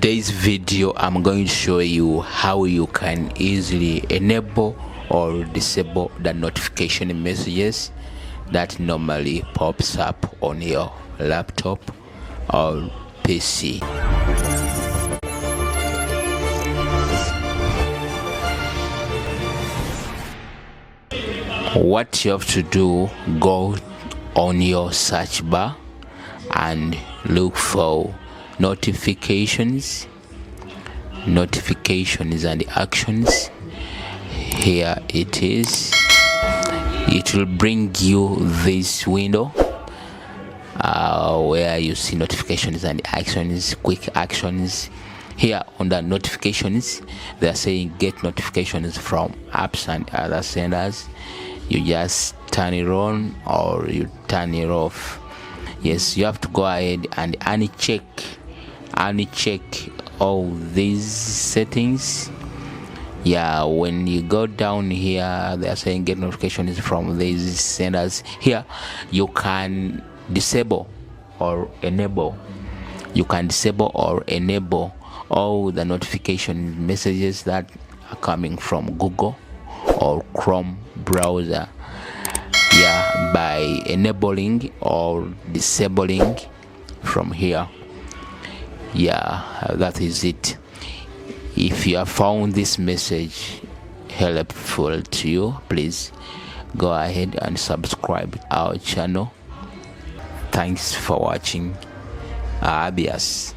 today's video I'm going to show you how you can easily enable or disable the notification messages that normally pops up on your laptop or PC. What you have to do, go on your search bar and look for notifications and actions. Here it is. It will bring you this window where you see notifications and actions, quick actions. Here on the notifications, they are saying get notifications from apps and other senders. You just turn it on or you turn it off. Yes, you have to go ahead and uncheck all these settings. Yeah, when you go down here, they are saying get notifications from these senders. Here you can disable or enable. You can disable or enable all the notification messages that are coming from Google or Chrome browser. Yeah, by enabling or disabling from here. Yeah, that is it. If you have found this message helpful to you, please go ahead and subscribe our channel. Thanks for watching. Adios.